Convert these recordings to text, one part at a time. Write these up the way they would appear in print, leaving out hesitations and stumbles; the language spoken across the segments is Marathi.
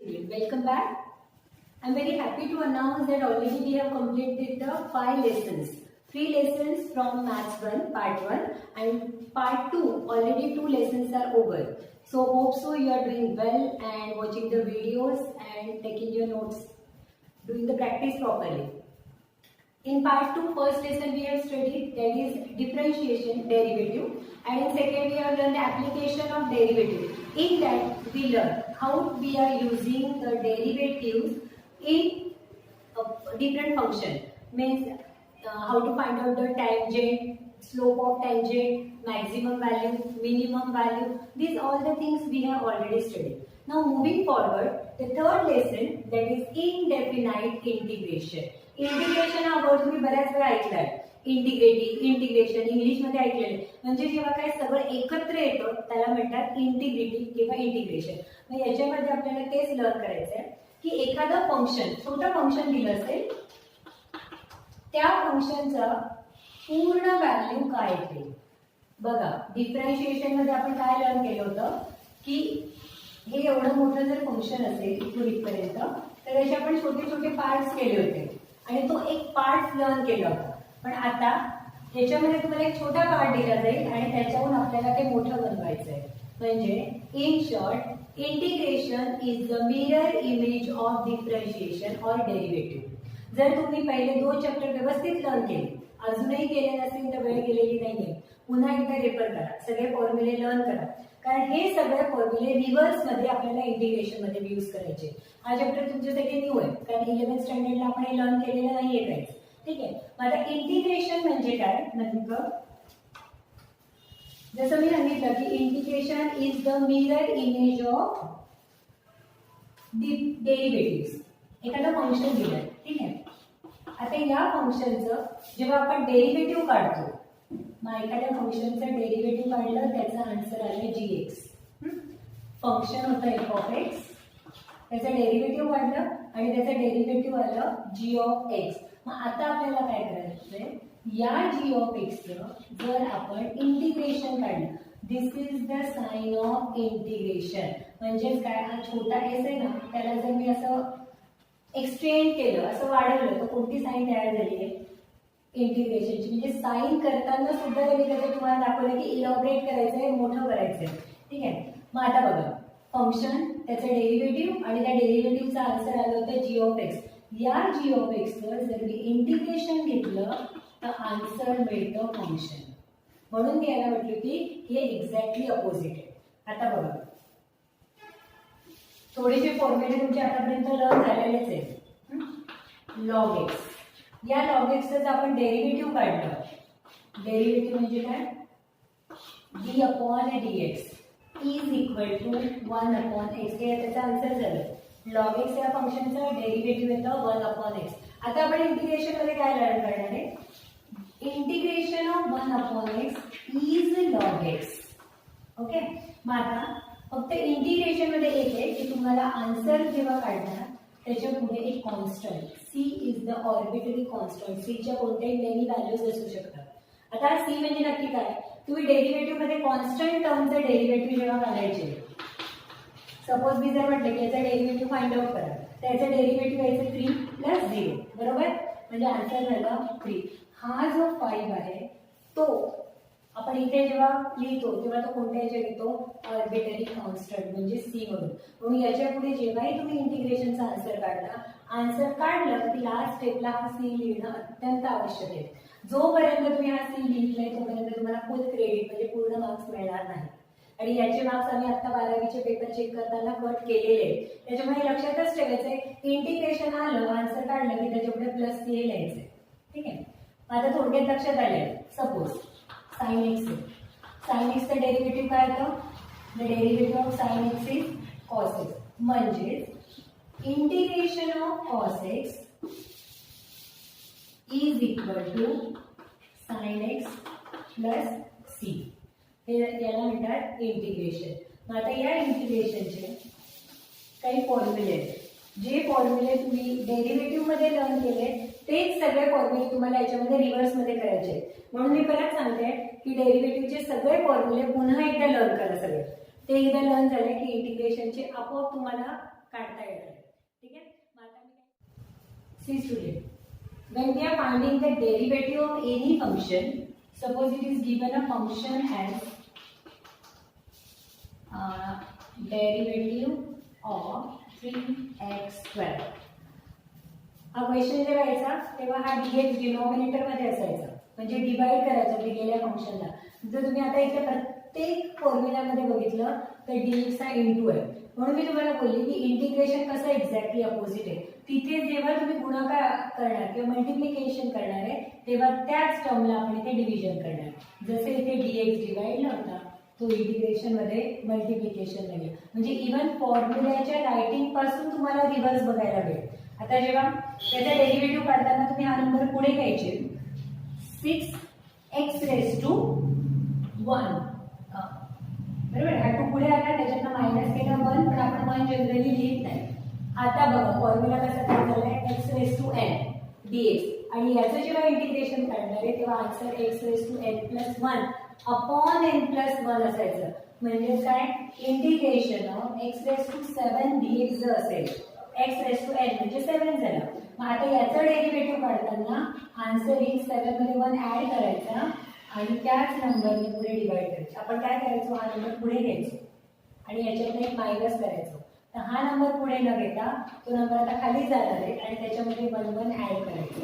Welcome back. I'm very happy to announce that already we have completed the 5 lessons. 3 lessons from Maths 1, Part 1 and Part 2. Already 2 lessons are over. So hope so you are doing well and watching the videos and taking your notes, doing the practice properly. In Part 2, first lesson we have studied, that is differentiation, derivative, and in second we have learned the application of derivative. In that we learn how we are using the derivatives in a different function. Means how to find out the tangent, slope of tangent, maximum value, minimum value. These all the things we have already studied. Now moving forward, the third lesson, that is indefinite integration. Integration हा वर्ड तुम्ही बऱ्याच वेळा ऐकलाय. इंटिग्रेशन इंग्लिश मध्ये ऐकलेले. म्हणजे जेव्हा काय सगळं एकत्र येतं त्याला म्हणतात इंटिग्रिटी किंवा इंटिग्रेशन. मग याच्यामध्ये आपल्याला तेच लर्न करायचं आहे की एखादं फंक्शन, छोटं फंक्शन दिलं असेल, त्या फंक्शनचा पूर्ण व्हॅल्यू काय येते. बघा डिफरन्शिएशन मध्ये आपण काय लर्न केलं होतं की हे एवढं मोठं जर फंक्शन असेल इथून इथपर्यंत तर त्याचे आपण छोटे छोटे पार्ट्स केले होते आणि तो एक पार्ट लर्न केला होता. पण आता याच्यामध्ये तुम्हाला एक छोटा पार्ट दिला जाईल आणि त्याच्यावरून आपल्याला ते मोठं बनवायचं आहे. म्हणजे in short integration is the mirror image of differentiation or derivative. जर तुम्ही पहिले 2 चॅप्टर व्यवस्थित लर्न केले, अजूनही केले नसेल तर वेळ गेलेली नाहीये, पुन्हा एकदा रेफर करा, सगळे फॉर्म्युले लर्न करा. कारण हे सगळे फॉर्म्युले रिव्हर्स मध्ये आपल्याला इंटिग्रेशन मध्ये यूज करायचे. हा चॅप्टर तुमच्यासाठी न्यू आहे कारण 11th स्टँडर्डला आपण हे लर्न केलेलं नाहीये काहीच. ठीक आहे. आता इंटिग्रेशन म्हणजे काय नेमकं, जसं मी सांगितलं की integration is the mirror image of derivative. एखादं फंक्शन दिलंय, ठीक आहे. आता या फंक्शनचं जेव्हा आपण डेरिव्हेटिव्ह काढतो, मग एखाद्या फंक्शनचं डेरिव्हेटिव्ह काढलं त्याचा आन्सर आला gx. फंक्शन होतं f ऑफ x, त्याचं डेरिव्हेटिव्ह काढलं आणि त्याचं डेरिव्हेटिव्ह आलं g ऑफ x. मग आता आपल्याला काय करायचंय, या g ऑफ x जर आपण इंटिग्रेशन काढलं, this is the sign of integration. म्हणजेच काय, हा छोटा s आहे ना, त्याला जर मी असं एक्सटेंड केलं, असं वाढवलं तर कोणती साइन तयार झाली आहे इंटिग्रेशनची. म्हणजे साइन करताना सुद्धा त्यांनी त्याचं तुम्हाला दाखवलं की इलॉबरेट करायचंय, मोठं करायचंय. ठीक आहे. मग आता बघा फंक्शन, त्याचं डेरिव्हेटिव्ह आणि त्या डेरिव्हेटिव्हचा आन्सर आलं होतं g ऑफ x. या g ऑफ x जर मी इंटिग्रेशन घेतलं तर आन्सर मिळतं फंक्शन. म्हणून मी याला म्हटलं की हे एक्झॅक्टली अपोजिट आहे. आता बघा थोडेसे फॉर्म्युले तुमचे आतापर्यंत लर्न झालेलेच आहेत. लॉग एक्स, या लॉग एक्सचं आपण डेरिव्हेटिव्ह काढलं. डेरिव्हेटिव्ह म्हणजे काय, d upon dx is equal to 1 upon x. हे त्याचं आन्सर झालं. लॉग एक्स या फंक्शनचं डेरिव्हेटिव्ह येतं 1 अपॉन x. आता आपण इंटिग्रेशन मध्ये काय लर्न करणार आहे, integration of 1 upon x is log x. Okay. मग आता फक्त इंटिग्रेशन मध्ये एक आहे की तुम्हाला आन्सर जेव्हा काढणार त्याच्या पुढे एक constant, c is the arbitrary constant. सीच्या कोणत्याही मेनी व्हॅल्यूज असू शकतात. आता c म्हणजे नक्की काय, तुम्ही डेरिव्हेटिव्ह मध्ये कॉन्स्टंट टर्मचे डेरिव्हेटिव्ह जेव्हा काढायचे, सपोज मी जर म्हटलं की याचा डेरिव्हेटिव्ह फाइंड आउट करा, त्याचं डेरिव्हेटिव्ह यायचं 3 प्लस 0, बरोबर. म्हणजे आन्सर झालं 3. हा जो 5 आहे तो आपण इथे जेव्हा लिहितो तेव्हा तो कोणत्या याच्यात येतो, ऑर्बिटरी कॉन्स्टंट म्हणजे c म्हणून. म्हणून याच्या पुढे जेव्हाही तुम्ही इंटिग्रेशनचा आन्सर काढला, आन्सर काढलं की लास्ट स्टेपला हा c लिहिणं अत्यंत आवश्यक आहे. जोपर्यंत तुम्ही हा c लिहिलाय तोपर्यंत तुम्हाला फुल क्रेडिट म्हणजे पूर्ण मार्क्स मिळणार नाही. आणि याचे मार्क्स आम्ही आता 12वीचे पेपर चेक करताना कट केलेले आहेत. त्याच्यामुळे लक्षातच ठेवायचंय, इंटिग्रेशन आलं, आन्सर काढलं की त्याच्या पुढे प्लस c हे लिहायचंय. ठीक आहे. आता थोडक्यात लक्षात आलंय, सपोज साइन एक्स आहे. साइन एक्सचं डेरिव्हेटिव्ह काय येतं, the derivative of sine x is cos x. म्हणजे integration of cos x is equal to sine x plus c. हे याला म्हणतात इंटिग्रेशन. मग आता या इंटिग्रेशनचे काही फॉर्म्युले आहेत. जे फॉर्म्युले तुम्ही डेरिव्हेटिव्ह मध्ये लर्न केले तेच सगळे फॉर्म्युले तुम्हाला याच्यामध्ये रिव्हर्स मध्ये करायचे. म्हणून मी परत सांगते की डेरिव्हेटिव्हचे सगळे फॉर्म्युले पुन्हा एकदा लर्न करा. सगळे ते एकदा लर्न झाले की इंटिग्रेशनचे आपोआप तुम्हाला काढता येईल. See student, when we are finding the derivative of any function, suppose it is given a function as derivative of 3x square. हा क्वेश्चन जेव्हा यायचा तेव्हा हा dx डिनॉमिनेटर मध्ये असायचा, म्हणजे डिवाइड करायचा दिलेल्या फंक्शनला. जर तुम्ही आता इथे प्रत्येक फॉर्म्युल्यामध्ये बघितलं तर dx हा इंटू आहे. म्हणून मी तुम्हाला बोलली की इंटिग्रेशन कसं एक्झॅक्टली अपोजिट आहे. तिथे जेव्हा तुम्ही गुणाकार करणार किंवा मल्टिप्लिकेशन करणार आहे तेव्हा त्याच टर्मला आपण इथे डिव्हिजन करणार. जसे इथे dx डिवाइडला होता तो इंटिग्रेशन मध्ये मल्टिप्लिकेशन लागेल. म्हणजे इव्हन फॉर्म्युल्याच्या रायटिंग पासून तुम्हाला रिव्हर्स बघायला मिळेल. आता जेव्हा त्याचा डेरिव्हेटिव्ह काढताना तुम्ही हा नंबर पुढे घ्यायचे 6x raised to 1. बरोबर, हा टू पुढे आला त्याच्यातनं मायनस केलं 1, पण आपण 1 जनरली लिहित नाही. आता बघा फॉर्म्युला कसा तयार झालाय x raised to n dx, आणि याचं जेव्हा इंटिग्रेशन काढणार आहे तेव्हा answer x raised to n plus 1 upon n plus 1 असायचं. म्हणजे काय, integration of x raised to 7 dx जर असेल x raised to n म्हणजे 7 झालं. मग आता याचं डेरिव्हेटिव्ह काढताना आन्सर येईल 7 मध्ये 1 ऍड करायचा आणि त्याच नंबरने पुढे डिवाइड करायचं. आपण काय करायचो, हा नंबर पुढे घ्यायचो आणि याच्यातनं एक मायनस करायचो. तर हा नंबर पुढे न घेता तो नंबर आता खाली जाणार आहे आणि त्याच्यामध्ये 1 1 ऍड करायचं.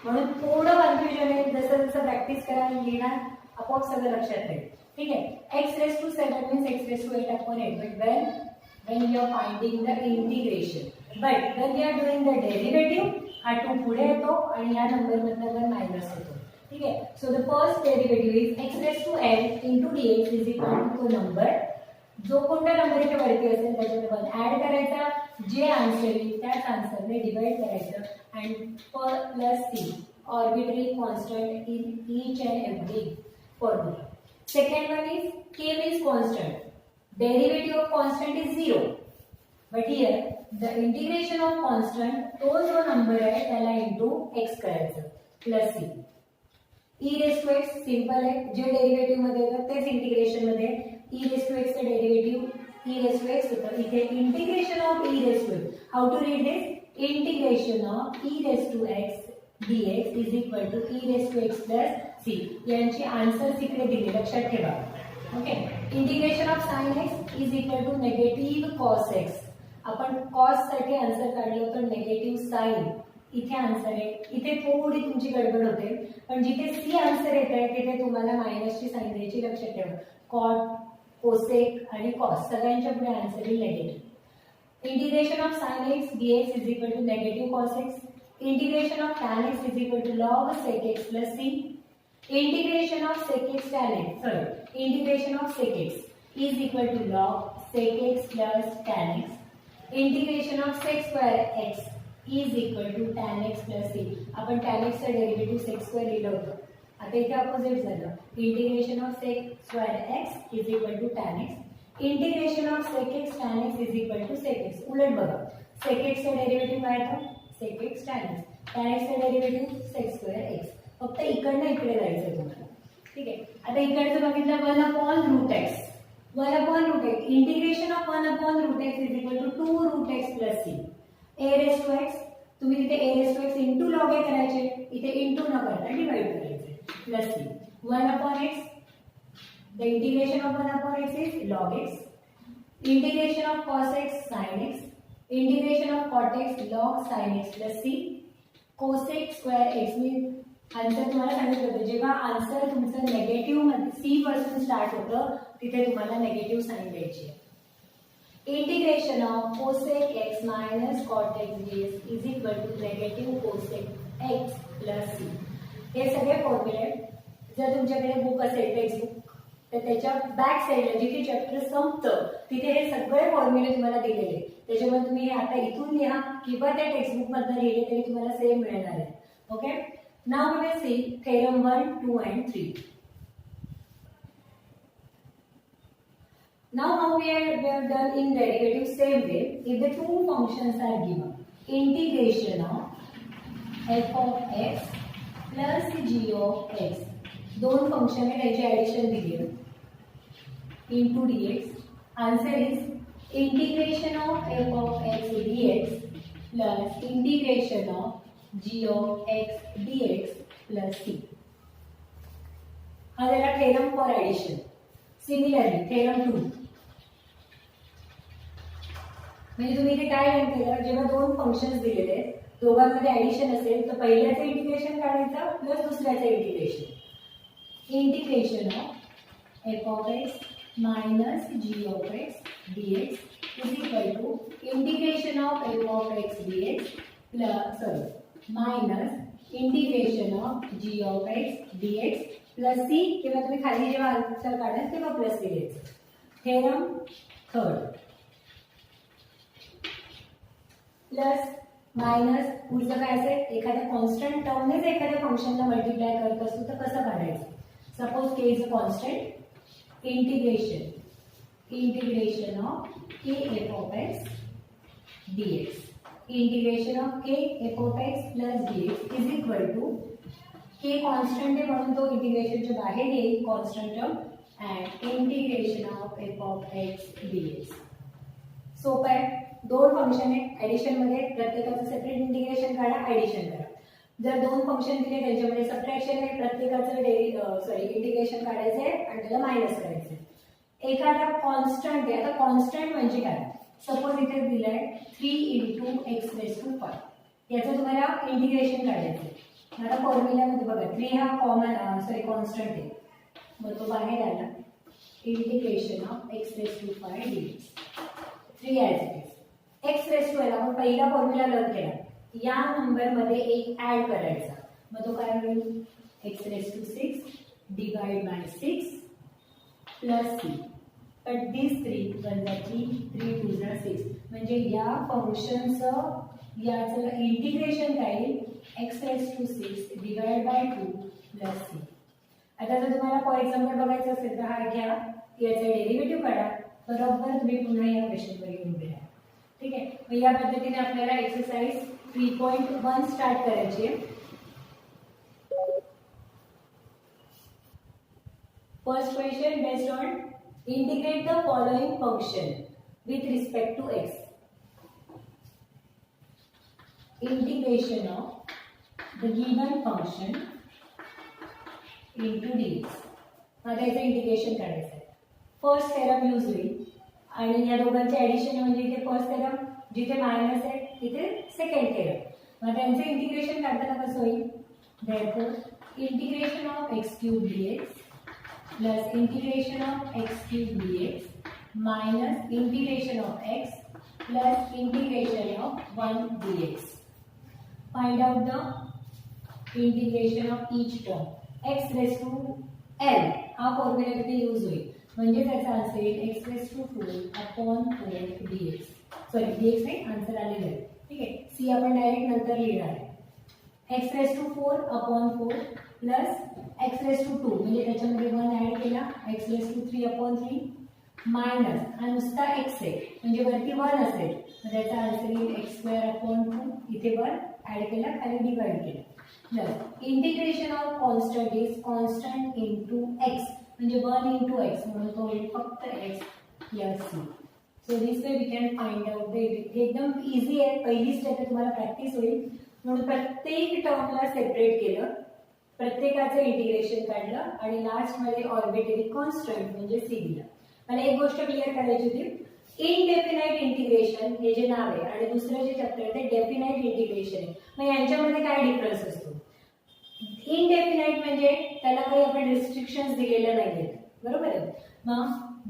म्हणून थोडं कन्फ्युजन आहे, जसं जसं प्रॅक्टिस करायला लिहिणार आपोआप सगळं लक्षात राहील. ठीक आहे, x raised to 7 means x raised to 8 upon 8. But when you are finding the integration, but when we are doing the derivative, हा 2 पुढे येतो आणि या नंबर मधनं 1 मायनस होतो. ठीक आहे, so the first derivative is x raised to n into dx is equal to तो नंबर, जो कोणता नंबर इथे वरती असेल त्याच्यामध्ये 1 ऍड करायचा, जे आन्सर येईल त्याच आन्सरने डिवाइड करायचं आणि plus c arbitrary constant in each and every formula. Second one is k means constant. Derivative of constant is 0. But here the integration of constant, तो जो नंबर आहे त्याला इंटू x करायचं plus c. e raised to x simple आहे, जे डेरिव्हेटिव्ह मध्ये येतं तेच इंटिग्रेशन मध्ये. e raised to x चं derivative e raised to x होतं. इथे integration of e raised to x. How to read this, integration of e raised to x dx is equal to e raised to x plus c. यांची आन्सर्स इकडे दिले, लक्षात ठेवा. Okay, integration of sine x is equal to negative cos x. आपण कॉस साठी आन्सर काढलं होतं नेगेटिव्ह साइन, इथे आन्सर आहे. इथे थोडी तुमची गडबड होते, पण जिथे सी आन्सर येत आहे तिथे तुम्हाला मायनसची साइन द्यायची, लक्षात ठेवा. कॉट, कोसेक आणि कॉस सगळ्यांच्या पुढे आन्सर येईल negative. Integration of sine x dx is equal to negative cos x. Integration of tan x is equal to log sec x plus c. Integration of sec x tan x, integration of sec x is equal to log sec x plus tan x. Integration of sec square x is equal to tan x plus c. आपण tan x चा डेरिव्हेटिव्ह sec square लिहिलं होतं, आता इथे अपोजिट झालं. Integration of sec square x is equal to tan x. Integration of sec x tan x is equal to sec x. उलट बघा, sec x चा डेरिव्हेटिव्ह काय होतं, sec x tan x. tan x चा डेरिव्हेटिव्ह sec square x. फक्त इकडनं इकडे जायचं तुम्हाला. ठीक आहे, आता इकडचं बघितलं 1 upon root x. 1 upon root x. Integration of 1 upon root x is equal to 2 root x plus c. a raised to x, तुम्ही तिथे a raised to x into log a करायचे, इथे into न करता डिवाइड करायचे plus c. 1 upon x, the integration of 1 upon x is log x. Integration of cos x sin x. Integration of cot x log sin x plus c. cosec square x. Me answer तुम्हाला सांगितलं होतं, जेव्हा आन्सर तुमचं नेगेटिव्ह मध्ये c पासून स्टार्ट होतं तिथे तुम्हाला नेगेटिव्ह साइन द्यायची. Integration of cosec x minus cot x dx is equal to negative cosec x plus c. हे सगळे फॉर्म्युले, जर तुमच्याकडे बुक असेल टेक्स्ट बुक तर त्याच्या बॅक साईडला जिथे चॅप्टर संपतं तिथे हे सगळे फॉर्म्युले तुम्हाला दिलेले. त्याच्यामुळे तुम्ही हे आता इथून लिहा किंवा त्या टेक्स्टबुक मधनं लिहिले तरी तुम्हाला सेम मिळणार आहे. Okay, now we will see theorem 1, 2 and 3. Now how we have done in derivative same way. If the two functions are given, integration of f of x plus g of x, दोन फंक्शन आहे त्याची ऍडिशन दिली आहे into dx. Answer is integration of f of x dx plus integration of g of x dx plus c. हा झाला theorem for addition. Similarly theorem 2 म्हणजे तुम्ही इथे काय लर्न केलं, जेव्हा दोन फंक्शन्स दिलेले आहेत दोघांमध्ये ऍडिशन असेल तर पहिल्याचं इंटिग्रेशन काढायचं प्लस दुसऱ्याचं integration. Integration of f of x minus g of x dx is equal to integration of f of x dx plus minus integration of g of x dx plus c. किंवा तुम्ही खाली जेव्हा आन्सर काढाल तेव्हा प्लस c द्यायचं. थेरम थर्ड प्लस मायनस पुढचं काय असेल, एखाद्या कॉन्स्टंट टर्मनेच एखाद्या फंक्शनला मल्टिप्लाय करत असतो तर कसं काढायचं. Suppose k is a constant. Integration of k f of x dx. Integration of k f of x plus dx is equal to k constant आहे म्हणून तो इंटिग्रेशनच्या बाहेर येईल constant term and integration of f of x dx. सोपं आहे. दोन फंक्शन आहे ऍडिशन मध्ये, प्रत्येकाचं सेपरेट इंटिग्रेशन काढा, ऍडिशन करा. जर दोन फंक्शन दिले त्यांच्यामध्ये सबट्रॅक्शन आहे, प्रत्येकाचं इंटिग्रेशन काढायचं आहे आणि त्याला मायनस करायचं आहे. एखादा कॉन्स्टंट आहे. आता कॉन्स्टंट म्हणजे काय, सपोज इथे दिलंय 3 × x⁵ याचं तुम्हाला इंटिग्रेशन काढायचं आहे. आता फॉर्म्युल्यामध्ये बघा 3 हा कॉन्स्टंट आहे, मग तो बाहेर आला. Integration of x⁵ dx 3 as it is. x⁵ आपण पहिला फॉर्म्युला लर्न केला, या नंबर मध्ये एक ऍड करायचा, मग तो काय होईल x⁶ divide by 6 plus c. But दिस 3 1 3 2 6 म्हणजे या फंक्शनचं याचं इंटिग्रेशन काय येईल x⁶ divide by 2 plus c. आता जर तुम्हाला फॉर एक्झाम्पल बघायचं असेल तर हा घ्या, याचा डेरिव्हेटिव्ह काढा, बरोबर तुम्ही पुन्हा या क्वेश्चनवर येऊन द्या. ठीक आहे. मग या पद्धतीने आपल्याला एक्सरसाइज 3.1 स्टार्ट करायची आहे. First question based on integrate the following function with respect to x. Integration of the given function into dx. आता याचं इंटिग्रेशन करायचं आहे. फर्स्ट थेरम यूज होईल आणि या दोघांचे ऍडिशन म्हणजे इथे फर्स्ट थेरम, जिथे मायनस आहे तिथे सेकंड थेरम. मग त्यांचं इंटिग्रेशन काढताना कसं होईल, therefore integration of x³ dx plus integration of x³ dx minus integration of x plus integration of 1 dx. Find out the integration of each term. x⁴l हा फॉर्म्युला तिथे यूज होईल, म्हणजे त्याचा आन्सर येईल x⁴/4 dx. सॉरी dx नाही, आन्सर आलेलं आहे. ठीक आहे. c आपण डायरेक्ट नंतर लिहिणार आहे. x⁴/4 प्लस x⁵2 म्हणजे त्याच्यामध्ये 1 ऍड केला, x⁵3/3 मायनस हा नुसता x आहे म्हणजे वरती 1 असेल तर त्याचा आन्सर येईल x²/2. इथे 1 ऍड केला, खाली डिवाइड केला, plus integration of constant is constant into x म्हणजे 1 × x म्हणून तो होईल फक्त x plus c. So this way we can find out the. एकदम इझी आहे, पहिली स्टेप आहे, तुम्हाला प्रॅक्टिस होईल. म्हणून प्रत्येक टर्मला सेपरेट केलं, प्रत्येकाचं इंटिग्रेशन काढलं आणि लास्ट मध्ये ऑर्बिटरी कॉन्स्टंट म्हणजे c दिला. मला एक गोष्ट क्लिअर करायची होती, इनडेफिनाइट इंटिग्रेशन हे जे नाव आहे आणि दुसरं जे चॅप्टर आहे ते डेफिनाइट इंटिग्रेशन आहे. मग यांच्यामध्ये काय डिफरन्स असतो. इनडेफिनाइट म्हणजे त्याला काही आपण रिस्ट्रिक्शन्स दिलेल्या नाहीयेत, बरोबर आहे. मग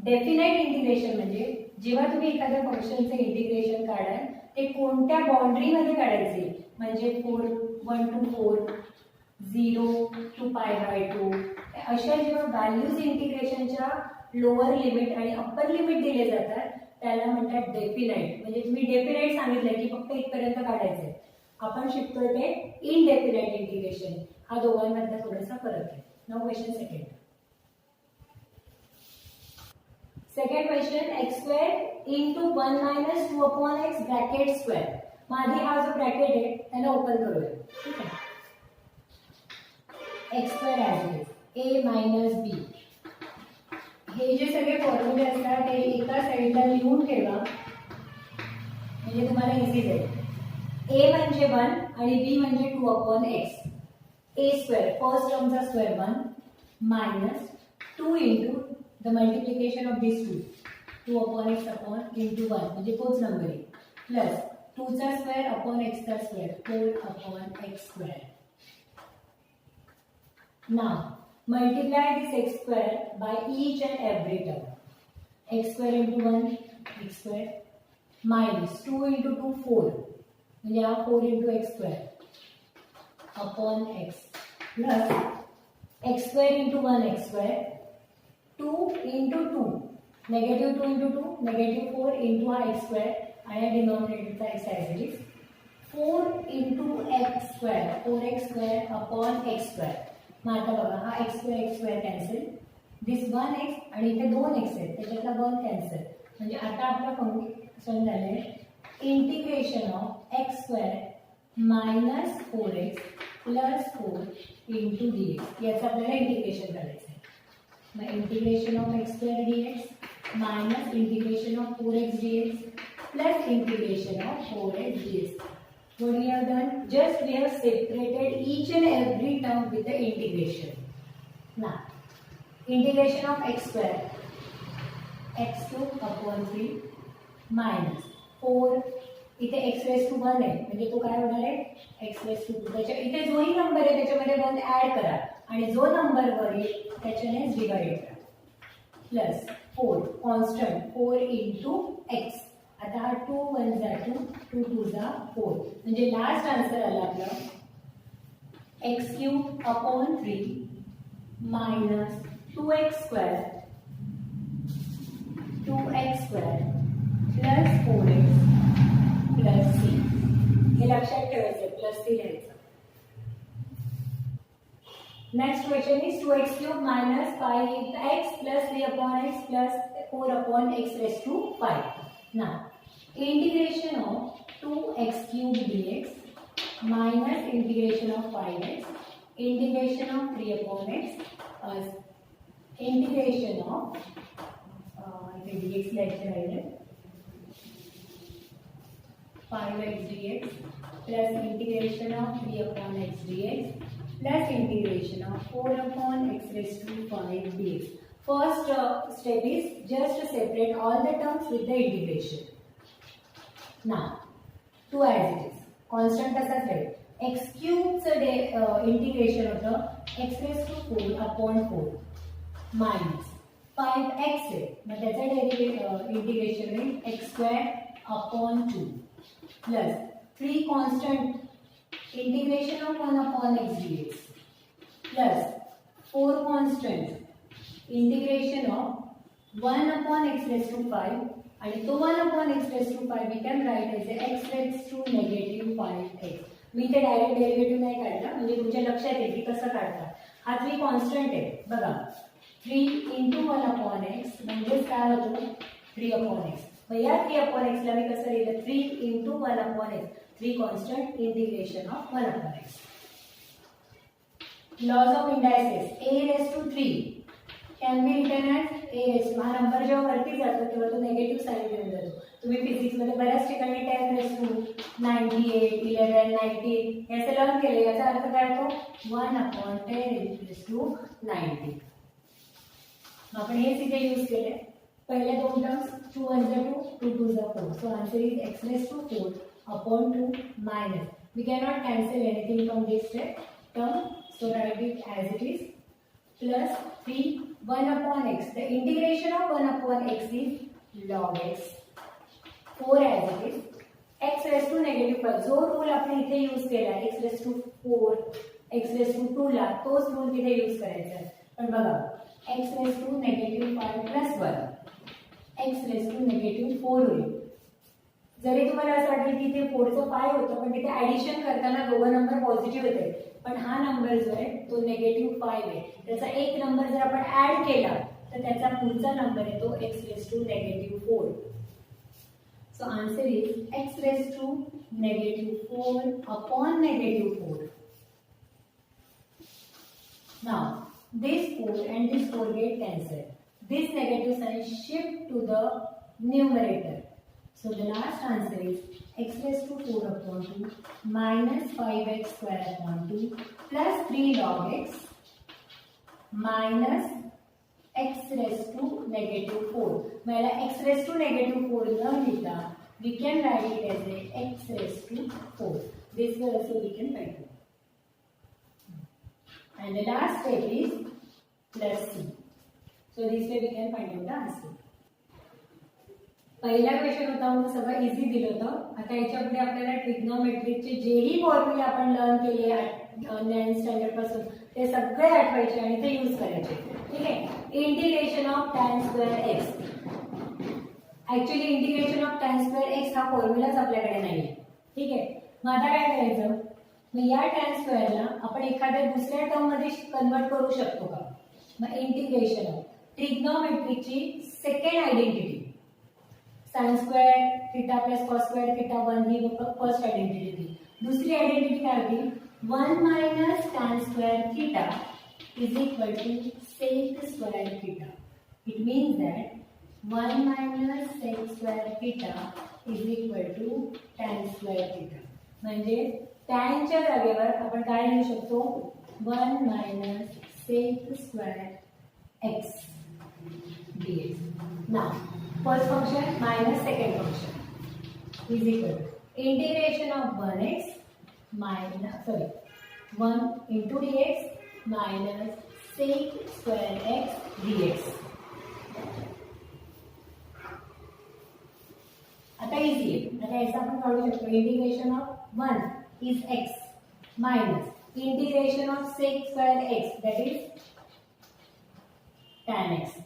डेफिनाइट इंटिग्रेशन म्हणजे जेव्हा तुम्ही एखाद्या फंक्शनचं इंटिग्रेशन काढाल ते कोणत्या बाउंड्रीमध्ये काढायचे, म्हणजे 1 to 4 0 to π/2 अशा जेव्हा व्हॅल्यूज इंटिग्रेशनच्या लोअर लिमिट आणि अप्पर लिमिट दिले जातात त्याला म्हणतात डेफिनाइट. म्हणजे तुम्ही डेफिनाइट सांगितलं की फक्त इथपर्यंत काढायचंय, आपण शिकतोय ते इनडेफिनाइट इंटिग्रेशन. हा दोघांमधला थोडासा फरक आहे. Now question second. Second question x² × 1 - 2/x bracket square. मग आधी हा जो ब्रॅकेट आहे त्याला ओपन करूया. ठीक आहे. x² as a - b. हे जे सगळे फॉर्म्युले असतात ते एका साईडला लिहून ठेवा म्हणजे तुम्हाला इझी जाईल. a म्हणजे 1 आणि b म्हणजे 2 upon x. a square first टर्मचा square 1 minus 2 into the multiplication of this 2 upon x upon into 1 म्हणजे तोच नंबर आहे प्लस 2 चा स्क्वेअर अपॉन x चा square 4 upon x square. Now multiply this x square by each and every term. X square into 1 x square minus 2 into 2 4 म्हणजे हा 4 into x square upon x plus x square into 1 x square 2 into 2 negative 2 into 2 negative 4 into हा x square आणि denominator चा x as it is 4 into x square 4x square upon x square. मग आता बघा हा x square कॅन्सल दिस 1x आणि इथे 2x आहेत त्याच्यातला 1 कॅन्सल म्हणजे आता आपला फंक्शन झालंय integration of x square minus 4x plus 4 into dx याचं आपल्याला इंटिग्रेशन करायचं आहे. मग integration of x square dx minus integration of 4x dx plus integration of 4x dx. What we have done? Just we have separated each and every term with the integration. Now, integration of x square, x cube upon 3 minus 4. इथे x raised to 1 आहे म्हणजे तो काय होणार आहे x raised to 2. त्याच्या इथे जोही नंबर आहे त्याच्यामध्ये 1 ऍड करा आणि जो नंबर वर येईल त्याच्याने डिवाइड करा प्लस 4 कॉन्स्टंट 4 into x. आता हा 2 1 जा 2 2 2 जा 4 म्हणजे लास्ट आन्सर आला आपला x cube upon 3 minus 2x square 2x square plus 4x plus c. हे लक्षात ठेवायचं प्लस c लिहायचं. Next question is 2x cube minus 5x plus 3 upon x plus 4 upon x raise to 5. Now, integration of 2x cube dx minus integration of 5x, integration of 3 upon x, integration of dx like 5x dx plus integration of 3 upon x dx plus integration of 4 upon x raised to 5 dx. First step is just to separate all the terms with the integration. Now, 2 as it is. Constant तसाच राहील. x cube integration होतं x raised to 4 upon 4 minus 5x आहे मग त्याचं इंटिग्रेशन होईल x square upon 2 plus 3 constant integration of 1 upon x dx plus 4 constant integration of 1 upon x raised to 5 आणि तो 1 upon x raised to 5 we can write as x raised to negative 5x. मी इथे डायरेक्ट डेरिव्हेटिव्ह नाही काढला म्हणजे तुमच्या लक्षात येईल की कसं काढतात. हा 3 कॉन्स्टंट आहे बघा 3 into 1 upon x म्हणजे काय होतो 3 upon x. मग या 3 upon x ला मी कसं लिहिलं 3 into 1 upon x 3 constant integration of 1 upon x. Laws of indices a raised to 3 can be written as a raised to. हा नंबर जेव्हा वरती जातो तेव्हा तो नेगेटिव्ह साईड घेऊन जातो. तुम्ही फिजिक्स मध्ये बऱ्याच ठिकाणी 10 raised to 98 11 19 याचे लर्न केले. याचा अर्थ काय होतो 1 upon 10 raised to 90. आपण हेच इथे यूज केले. पहिले दोन टर्म्स 2 1 जा 2 2 2 जा 4. So answer is x raised to 4 upon 2 minus. We cannot cancel anything from this term. So write it as it is plus 3 1 upon x. The integration of 1 upon x is log x. 4 as it is. X raised to negative 5. जो रूल आपण इथे यूज केला x raised to 4, x raised to 2 ला तोच रूल तिथे यूज करायचा. पण बघा x raised to negative 5 plus 1 x raised to negative 4 होईल. जरी तुम्हाला असं वाटेल की इथे 4 चं 5 होतं पण तिथे ऍडिशन करताना दोघं नंबर पॉझिटिव्ह होते पण हा नंबर जो आहे तो नेगेटिव्ह 5 आहे. त्याचा एक नंबर जर आपण ऍड केला तर त्याचा पुढचा नंबर येतो x raised to negative 4. So answer is x raised to negative 4 upon negative 4. Now this 4 and this 4 get cancelled. This negative sign shift to the numerator. So the last answer is x raised to 4 upon 2 minus 5x square upon 2 plus 3 log x minus x raised to negative 4. मला x raised to negative 4 न लिहिता we can write it as a x raised to 4. This way also we can write it. And the last step is plus c. So this way we can find out the answer. पहिला क्वेश्चन होता म्हणून सगळं इझी दिलं होतं. आता याच्यापुढे आपल्याला ट्रिग्नोमेट्रिकचे जेही फॉर्म्युले आपण लर्न केले 9th स्टँडर्ड पासून ते सगळे आठवायचे आणि ते यूज करायचे. ठीक आहे. Integration of tan square x. Actually integration of tan square x हा फॉर्म्युलाच आपल्याकडे नाहीये. ठीक आहे. मग आता काय करायचं, मग या tan स्क्वेअरला आपण एखाद्या दुसऱ्या टर्म मध्ये कन्वर्ट करू शकतो का. मग इंटिग्रेशन ऑफ ट्रिग्नोमेट्रिकची second identity sin square theta plus cos square theta 1 ही फर्स्ट आयडेंटिटी. दूसरी आयडेंटिटी काय होती, 1 minus tan square theta is equal to sec square theta. It means that 1 minus sec square theta is equal to tan square theta. म्हणजे टॅनच्या जागेवर आपण काय लिहू शकतो, 1 minus sec square x dx. Now first function minus second function is equal to integration of 1x minus 1 into dx minus sec square x dx. आता इजी आहे. आता याचा आपण काढू शकतो. Integration of 1 is x minus integration of sec square x that is tan x.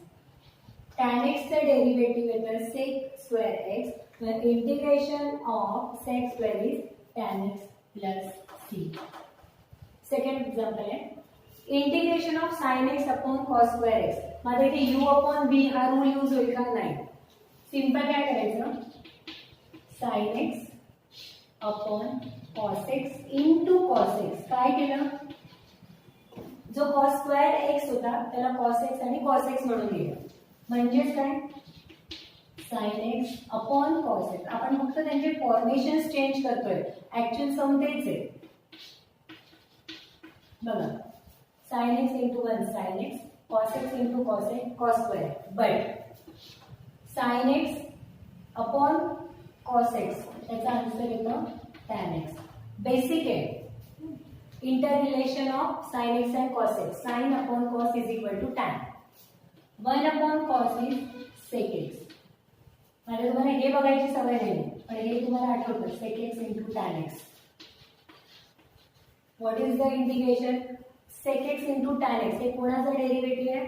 tan x चा डेरिवेटिव येतं sec square x. Integration of sec square is tan x plus c. Second example आहे integration of sin x upon cos square x. मध्ये इथे u अपॉन v हा रूल यूज होईल का, नाही. सिंपल काय करायचं, sin x upon cos x into cos x. काय केलं, जो cos स्क्वेअर x होता त्याला cos x आणि cos x म्हणून लिहिलं. म्हणजेच काय, sin x upon cos x. आपण फक्त त्यांचे फॉर्मेशन्स चेंज करतोय, ऍक्च्युअल सम तेच आहे. बघा, sin x into 1 sin x, cos x into cos x cos square. But sin x upon cos x त्याचा आन्सर येतो tan x. बेसिक आहे inter relation of sin x and cos x. sin upon cos is equal to tan. 1 upon cos is sec x. म्हणजे तुम्हाला हे बघायची सवय नाही, पण हे तुम्हाला आठवतं sec x into tan x. What is the integration, sec x into tan x. हे कोणाचं डेरिव्हेटिव्ह आहे,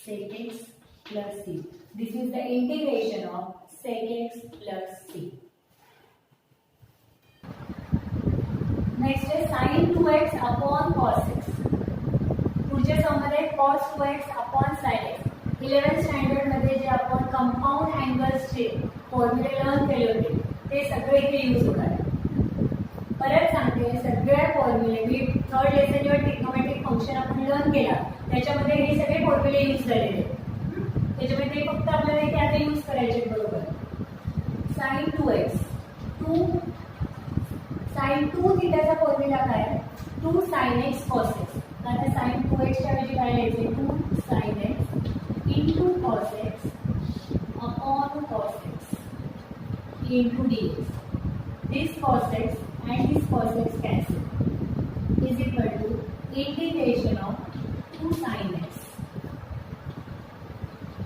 sec x plus c. This is the integration of sec x plus c. Next आहे sin 2x upon cos x. पुढच्या सममध्ये cos 2x upon sin x. 11th standard मध्ये जे आपण कंपाऊंड अँगल्सचे फॉर्म्युले लर्न केले होते ते सगळे इथे यूज होतात. परत सांगते, सगळ्या फॉर्म्युले मी थर्ड लेसन जेव्हा ट्रिग्नोमेट्रिक फंक्शन आपण लर्न केला त्याच्यामध्ये हे सगळे फॉर्म्युले यूज झालेले. त्याच्यामध्ये ते फक्त आपल्याला इथे आता यूज करायचे. बरोबर, sin 2x sin 2 थिटाचा फॉर्म्युला काय, 2 sin x cos x. आता sin 2x च्या ऐवजी काय लिहायचे, 2 sin x into cos x upon cos x into dx. This cos x and this cos x cancel is equal to integration of 2 sin x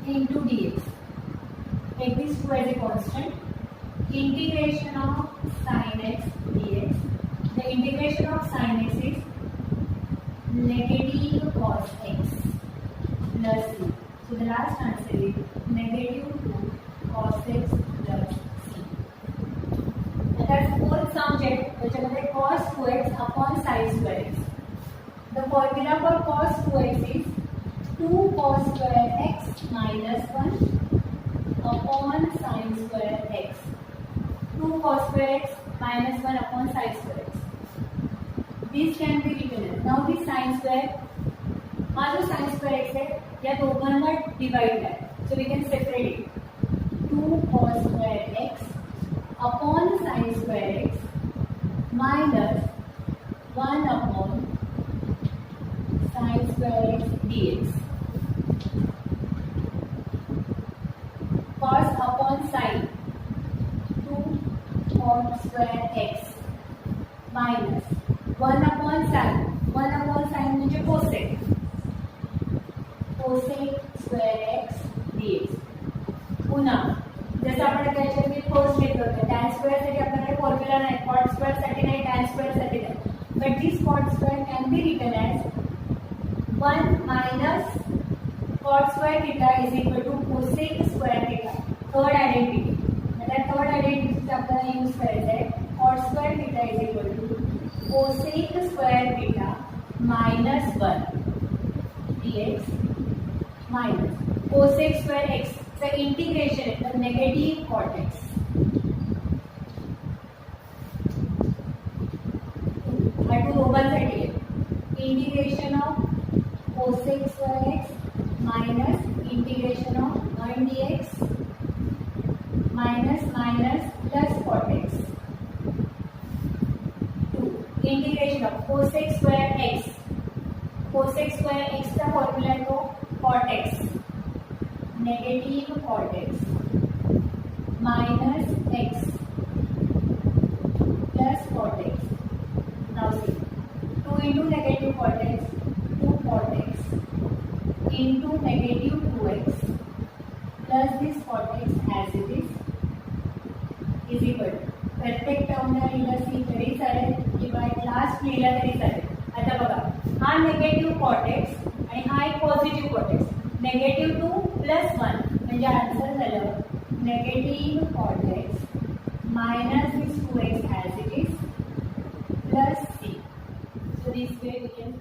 into dx. Take this 2 as a constant. Integration of sin x dx. The integration of sin x is negative cos x plus c. So the last answer is negative 2 cos x plus c. That's fourth sum त्याच्यामध्ये cos 2x upon sin square x. The formula for cos 2x is 2 cos square x minus 1 upon sin square x. 2 cos square x minus 1 upon sin square x. This can be written as, now this sin square, हा जो sin square x आहे या दोघांना डिवाइड आहे, so we can separate it. 2 cos square x upon sin square x minus 1 upon sin square x dx. Cos upon sin 2 cos square x minus 1 upon sin म्हणजे cosec square x dx. पुन्हा जसं आपण त्याच्यामध्ये फर्स्ट घेतलं होतं tan square साठी आपल्याकडे फॉर्म्युला नाही, cot square साठी नाही, tan square साठी नाही, but this cot square can be written as 1 minus cot square theta is equal to cosec square theta. Third identity. आता थर्ड आयडेंटिटीचा आपल्याला यूज करायचा आहे. cot square theta is equal to cosec square theta minus 1 dx minus cosec square x चं इंटिग्रेशन आहे तर नेगेटिव्ह cot x. हा टू दोघांसाठी आहे. Integration of cosec square x minus integration of 1 dx minus minus plus cot x. Integration of cosec square x. cosec square x चा फॉर्म्युला आहे तो cot x negative cot x minus x plus cot x. Now see 2 into negative cot x 2 cot x into negative 2x plus this cot x as it is equal to प्रत्येक टर्मला लिहिलं सी तरी चालेल किंवा लास्ट लिहिला तरी चालेल. आता बघा हा नेगेटिव्ह cot x आणि हा एक positive cot x. Negative 2 plus 1 म्हणजे आन्सर झालं negative cot x minus this 2x as it is plus c. So this way we can